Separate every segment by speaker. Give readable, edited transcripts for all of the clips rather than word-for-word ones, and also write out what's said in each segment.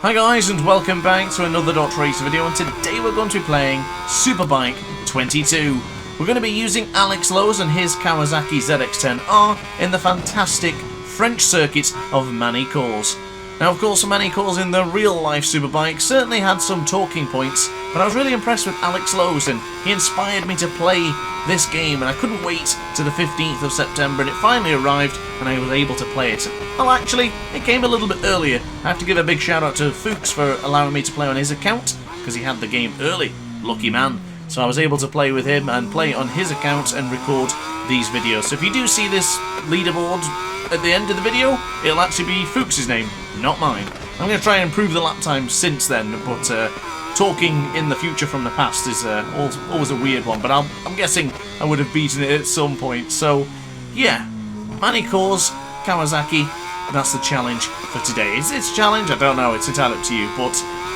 Speaker 1: Hi guys, and welcome back to another DrAce video, and today we're going to be playing Superbike 22. We're going to be using Alex Lowe's and his Kawasaki ZX-10R in the fantastic French circuit of Magny Cours. Now of course, Magny Cours in the real life Superbike certainly had some talking points, but I was really impressed with Alex Lowe's and he inspired me to play this game, and I couldn't wait to the 15th of September, and it finally arrived and I was able to play it. Well, actually, it came a little bit earlier. I have to give a big shout out to Fuchs for allowing me to play on his account, because he had the game early. Lucky man. So I was able to play with him and play on his account and record these videos. So if you do see this leaderboard at the end of the video, it'll actually be Fuchs' name, not mine. I'm going to try and improve the lap time since then, but talking in the future from the past is always a weird one, but I'm guessing I would have beaten it at some point. So yeah, Magny Cours, Kawasaki, that's the challenge for today. Is it a challenge? I don't know, it's entirely up to you, but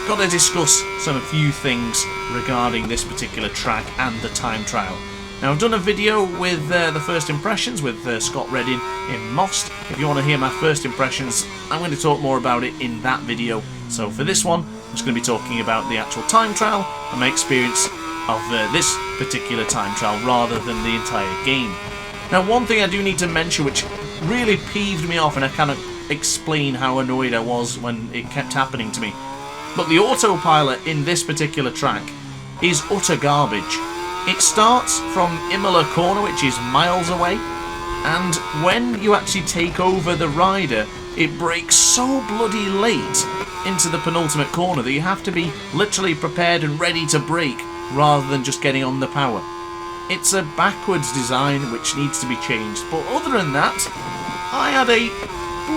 Speaker 1: got to discuss a few things regarding this particular track and the time trial. Now I've done a video with the first impressions with Scott Redding in Most. If you want to hear my first impressions, I'm going to talk more about it in that video. So for this one, I'm just going to be talking about the actual time trial and my experience of this particular time trial rather than the entire game. Now one thing I do need to mention which really peeved me off, and I cannot explain how annoyed I was when it kept happening to me, but the autopilot in this particular track is utter garbage. It starts from Imola Corner, which is miles away, and when you actually take over the rider, it brakes so bloody late into the penultimate corner that you have to be literally prepared and ready to brake rather than just getting on the power. It's a backwards design which needs to be changed, but other than that, I had a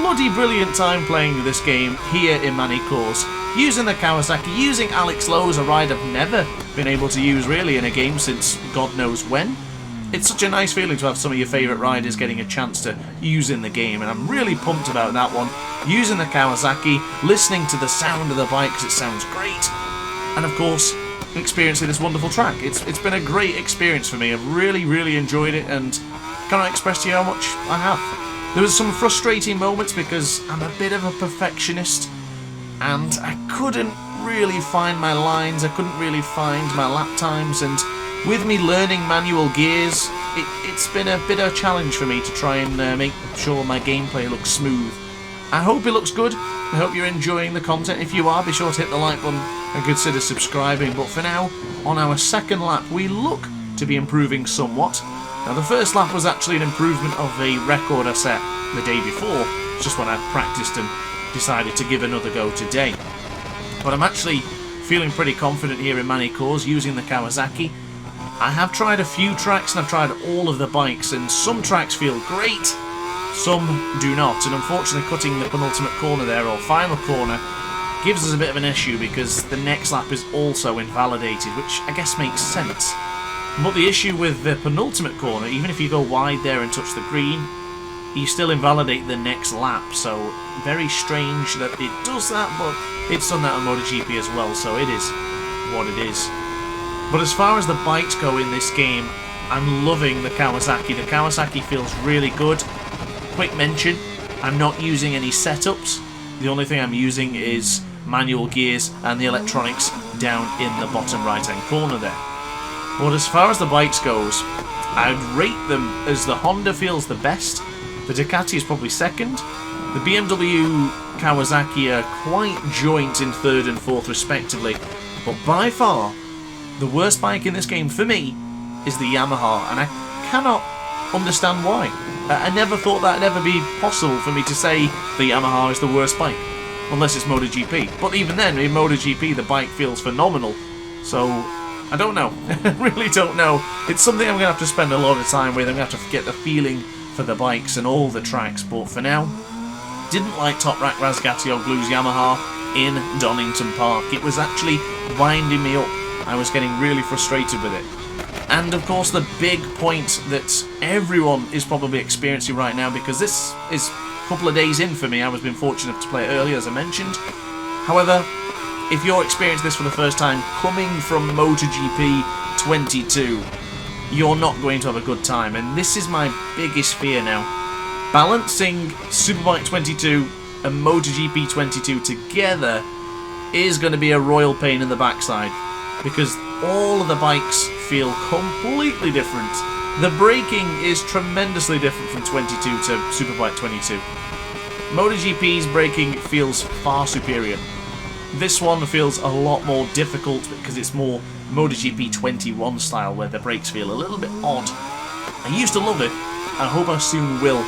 Speaker 1: bloody brilliant time playing this game here in Magny Cours, using the Kawasaki, using Alex Lowe's, a ride I've never been able to use really in a game since God knows when. It's such a nice feeling to have some of your favourite riders getting a chance to use in the game, and I'm really pumped about that one. Using the Kawasaki, listening to the sound of the bike because it sounds great, and of course experiencing this wonderful track. It's been a great experience for me. I've really enjoyed it, and cannot express to you how much I have. There was some frustrating moments because I'm a bit of a perfectionist and I couldn't really find my lines, I couldn't really find my lap times, and with me learning manual gears, it's been a bit of a challenge for me to try and make sure my gameplay looks smooth. I hope it looks good. I hope you're enjoying the content. If you are, be sure to hit the like button and consider subscribing. But for now, on our second lap, we look to be improving somewhat. Now the first lap was actually an improvement of a record I set the day before. It's just when I practiced and decided to give another go today. But I'm actually feeling pretty confident here in Magny Cours using the Kawasaki. I have tried a few tracks and I've tried all of the bikes, and some tracks feel great, some do not, and unfortunately cutting the penultimate corner there, or final corner, gives us a bit of an issue because the next lap is also invalidated, which I guess makes sense. But the issue with the penultimate corner, even if you go wide there and touch the green, you still invalidate the next lap, so very strange that it does that, but it's done that on MotoGP as well, so it is what it is. But as far as the bikes go in this game, I'm loving the Kawasaki. The Kawasaki feels really good. Quick mention, I'm not using any setups. The only thing I'm using is manual gears and the electronics down in the bottom right hand corner there. But as far as the bikes goes, I'd rate them as the Honda feels the best. The Ducati is probably second. The BMW Kawasaki are quite joint in third and fourth respectively. But by far, the worst bike in this game for me is the Yamaha, and I cannot understand why. I never thought that would ever be possible for me to say the Yamaha is the worst bike, unless it's MotoGP. But even then, in MotoGP the bike feels phenomenal, so I don't know. I really don't know. It's something I'm going to have to spend a lot of time with. I'm going to have to get the feeling for the bikes and all the tracks, but for now, didn't like Top Rack Rasgatio Blues Yamaha in Donington Park. It was actually winding me up. I was getting really frustrated with it. And of course the big point that everyone is probably experiencing right now, because this is a couple of days in for me, I was been fortunate to play it early as I mentioned. However, if you're experiencing this for the first time, coming from MotoGP 22, you're not going to have a good time, and this is my biggest fear now. Balancing Superbike 22 and MotoGP 22 together is going to be a royal pain in the backside, because all of the bikes feel completely different. The braking is tremendously different from 22 to Superbike 22. MotoGP's braking feels far superior. This one feels a lot more difficult because it's more MotoGP 21 style, where the brakes feel a little bit odd. I used to love it, I hope I soon will.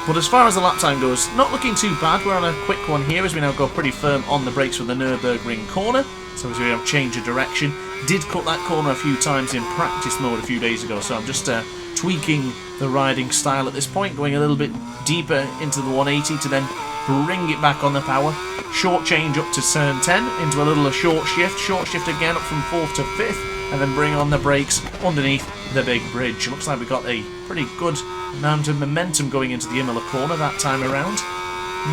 Speaker 1: But as far as the lap time goes, not looking too bad. We're on a quick one here as we now go pretty firm on the brakes for the Nürburgring corner. So as we have change of direction, did cut that corner a few times in practice mode a few days ago, so I'm just tweaking the riding style at this point, going a little bit deeper into the 180 to then bring it back on the power. Short change up to turn 10 into a little short shift again up from 4th to 5th, and then bring on the brakes underneath the big bridge. Looks like we got a pretty good amount of momentum going into the Imola corner that time around.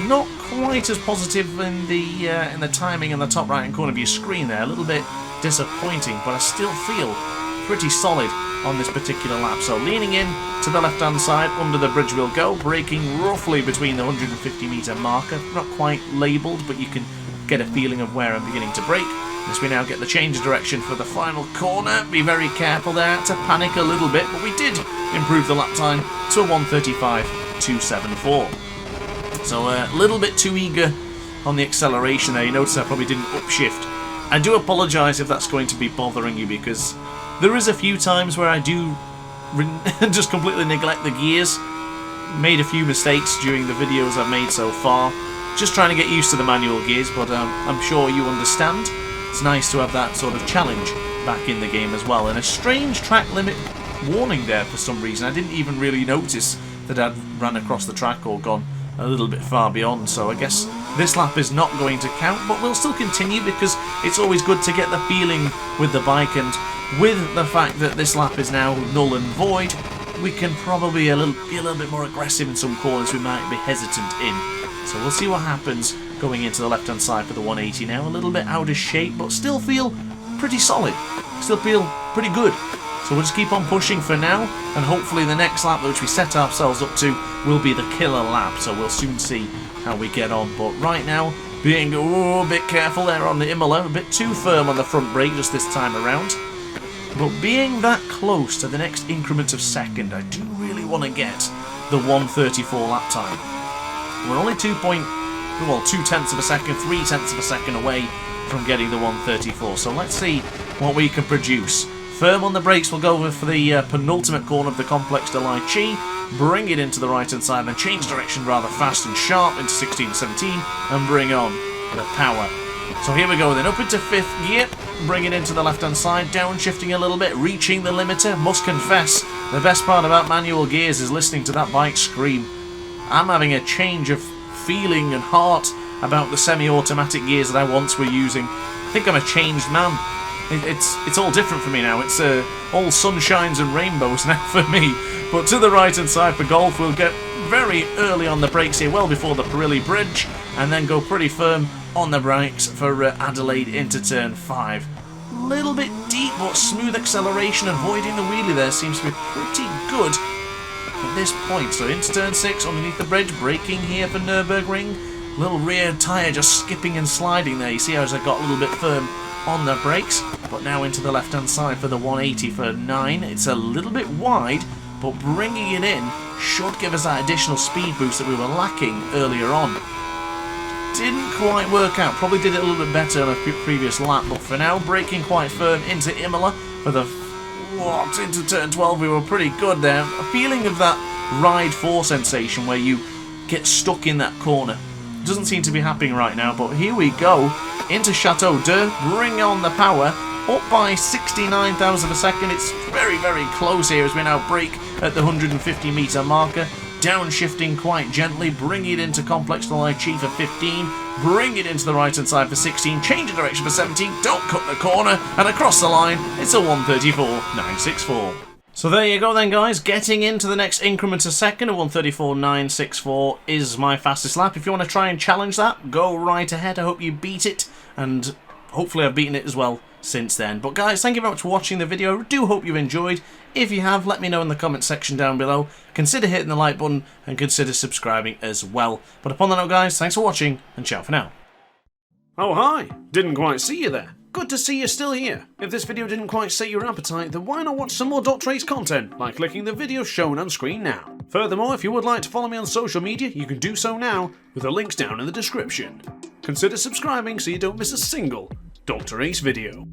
Speaker 1: Not quite as positive in the timing in the top right hand corner of your screen there. A little bit disappointing, but I still feel pretty solid on this particular lap. So leaning in to the left hand side, under the bridge we'll go, braking roughly between the 150 metre marker. Not quite labelled, but you can get a feeling of where I'm beginning to brake. As we now get the change of direction for the final corner, be very careful there to panic a little bit, but we did improve the lap time to a 1:35.274. So a little bit too eager on the acceleration there. You notice I probably didn't upshift. I do apologise if that's going to be bothering you, because there is a few times where I do just completely neglect the gears. Made a few mistakes during the videos I've made so far. Just trying to get used to the manual gears, but I'm sure you understand. It's nice to have that sort of challenge back in the game as well. And a strange track limit warning there for some reason. I didn't even really notice that I'd run across the track or gone a little bit far beyond. So I guess this lap is not going to count, but we'll still continue because it's always good to get the feeling with the bike. And with the fact that this lap is now null and void, we can probably be a little bit more aggressive in some corners we might be hesitant in. So we'll see what happens going into the left hand side for the 180 now. A little bit out of shape, but still feel pretty solid. Still feel pretty good. So we'll just keep on pushing for now, and hopefully the next lap which we set ourselves up to will be the killer lap. So we'll soon see how we get on. But right now, being a bit careful there on the Imola, a bit too firm on the front brake just this time around. But being that close to the next increment of second, I do really want to get the 1:34 lap time. We're only 2 tenths of a second, 3 tenths of a second away from getting the 1:34. So let's see what we can produce. Firm on the brakes, we'll go for the penultimate corner of the Complex de Lychee. Bring it into the right hand side and then change direction rather fast and sharp into 16 and 17 and bring on the power. So here we go then, up into 5th gear, bring it into the left hand side, downshifting a little bit, reaching the limiter. Must confess, the best part about manual gears is listening to that bike scream. I'm having a change of feeling and heart about the semi-automatic gears that I once were using. I think I'm a changed man. It's all different for me now. It's all sunshines and rainbows now for me. But to the right hand side for Golf, we'll get very early on the brakes here, well before the Pirilli Bridge, and then go pretty firm on the brakes for Adelaide into turn 5. Little bit deep, but smooth acceleration, avoiding the wheelie there seems to be pretty good at this point. So into turn 6 underneath the bridge, braking here for Nürburgring. Little rear tyre just skipping and sliding there. You see how I got a little bit firm on the brakes, but now into the left hand side for the 180 for 9. It's a little bit wide, but bringing it in should give us that additional speed boost that we were lacking earlier on. Didn't quite work out, probably did it a little bit better on a previous lap, but for now braking quite firm into Imola for the into turn 12. We were pretty good there. A feeling of that ride 4 sensation where you get stuck in that corner doesn't seem to be happening right now, but here we go into Chateau d'Eu, bring on the power, up by 69 thousandths of a second. It's very, very close here as we now brake at the 150 metre marker, downshifting quite gently, bring it into Complex de Lychee for 15, bring it into the right hand side for 16, change of direction for 17, don't cut the corner, and across the line, it's a 1:34.964. So there you go then, guys, getting into the next increment a second. A 1:34.964 is my fastest lap. If you want to try and challenge that, go right ahead. I hope you beat it, and hopefully I've beaten it as well since then. But guys, thank you very much for watching the video. I do hope you've enjoyed. If you have, let me know in the comment section down below. Consider hitting the like button and consider subscribing as well. But upon that note, guys, thanks for watching, and ciao for now.
Speaker 2: Oh hi, didn't quite see you there. Good to see you're still here. If this video didn't quite sate your appetite, then why not watch some more DrAce content by clicking the video shown on screen now. Furthermore, if you would like to follow me on social media, you can do so now with the links down in the description. Consider subscribing so you don't miss a single DrAce video.